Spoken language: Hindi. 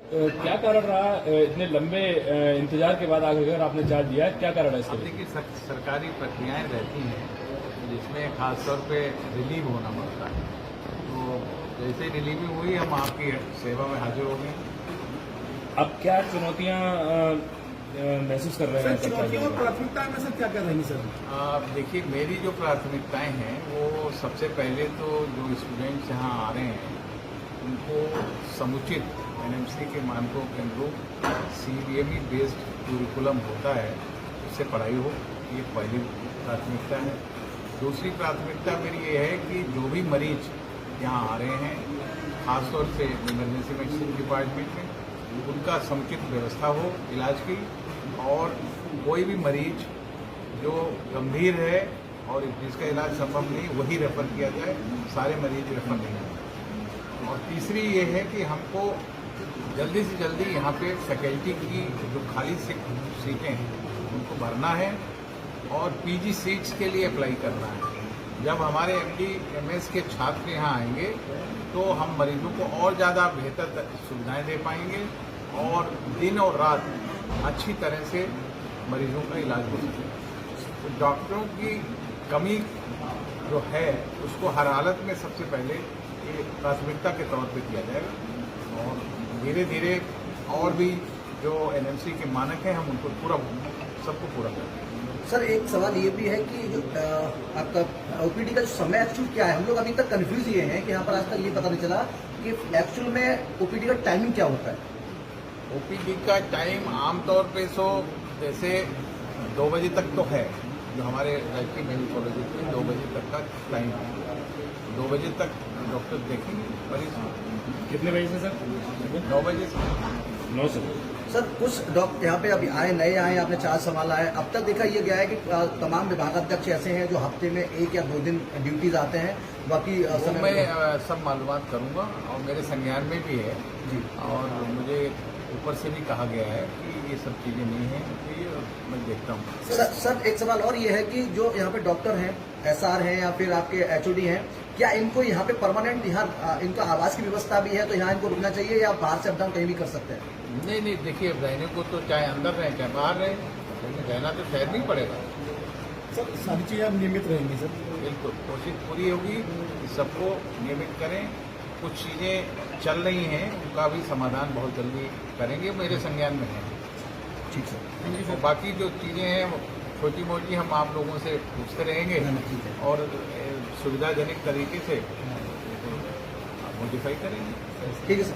क्या कारण रहा इतने लंबे इंतजार के बाद आखिर आपने चार्ज दिया है, क्या कारण है इसके? देखिए, सरकारी प्रक्रियाएं रहती हैं जिसमें खासतौर पे रिलीव होना पड़ता है। तो जैसे ही रिलीविंग हुई हम आपकी सेवा में हाजिर हो गए। अब क्या चुनौतियां महसूस कर रहे हैं? चुनौतियों और प्राथमिकताएं में सर क्या कर रही हैं सर? देखिए, मेरी जो प्राथमिकताएं हैं वो सबसे पहले तो जो स्टूडेंट्स यहाँ आ रहे हैं उनको समुचित एनएमसी के मानकों के अनुरूप सीबीएमई बेस्ड करिकुलम होता है, उससे पढ़ाई हो, ये पहली प्राथमिकता है। दूसरी प्राथमिकता मेरी ये है कि जो भी मरीज यहाँ आ रहे हैं, खासतौर से इमरजेंसी मेडिसिन डिपार्टमेंट में, उनका समुचित व्यवस्था हो इलाज की, और कोई भी मरीज जो गंभीर है और जिसका इलाज संभव नहीं वही रेफर किया जाए, सारे मरीज रेफर नहीं हों। और तीसरी ये है कि हमको जल्दी से जल्दी यहाँ पे फैकल्टी की जो खाली सीटें हैं उनको भरना है और पीजी सीट्स के लिए अप्लाई करना है। जब हमारे एमडी एमएस के छात्र यहाँ आएंगे तो हम मरीजों को और ज़्यादा बेहतर सुविधाएं दे पाएंगे और दिन और रात अच्छी तरह से मरीजों का इलाज हो सके। तो डॉक्टरों की कमी जो है उसको हर हालत में सबसे पहले ये प्राथमिकता के तौर पे किया जाएगा और धीरे धीरे और भी जो एनएमसी के मानक हैं हम उनको सबको पूरा करेंगे। सर एक सवाल ये भी है कि जो आपका ओपीडी का जो समय एक्चुअल क्या है, हम लोग अभी तक कंफ्यूज ये हैं कि यहाँ पर आज तक ये पता नहीं चला कि एक्चुअल में ओपीडी का टाइमिंग क्या होता है। ओपीडी का टाइम आमतौर पे जैसे 2 बजे तक तो है, जो हमारे राजकीय मेडिकल कॉलेज में 2 बजे तक का टाइम है। 2 बजे तक डॉक्टर देखेंगे मरीज। कितने बजे से सर? 9 बजे से 9 से। सर कुछ डॉक्टर यहाँ पे अभी आए, नए आए, आपने चार्ज संभाला है, अब तक देखा ये गया है कि तमाम विभागाध्यक्ष ऐसे हैं जो हफ्ते में 1 या 2 दिन ड्यूटीज आते हैं, बाकी समय मैं सब मालूमात करूंगा और मेरे संज्ञान में भी है जी। और मुझे ऊपर से भी कहा गया है कि ये सब चीज़ें नहीं हैं, तो ये मैं देखता हूँ। सर एक सवाल और ये है कि जो यहाँ पे डॉक्टर हैं, एसआर हैं या फिर आपके एचओडी हैं, क्या इनको यहाँ पे परमानेंट यहाँ इनका आवास की व्यवस्था भी है, तो यहाँ इनको रुकना चाहिए या बाहर से अपडाउन कहीं भी कर सकते हैं? नहीं, देखिए, रहने को तो चाहे अंदर रहे चाहे बाहर रहे, लेकिन रहना तो शहर नहीं पड़ेगा। सर सारी चीज़ें अब नियमित रहेंगी सर? बिल्कुल, कोशिश पूरी होगी कि सबको नियमित करें। कुछ चीज़ें चल रही हैं उनका भी समाधान बहुत जल्दी करेंगे, मेरे संज्ञान में है। ठीक सर। और बाकी जो चीज़ें हैं छोटी मोटी हम आप लोगों से पूछते रहेंगे और सुविधाजनक तरीके से मॉडिफाई करेंगे। ठीक है सर।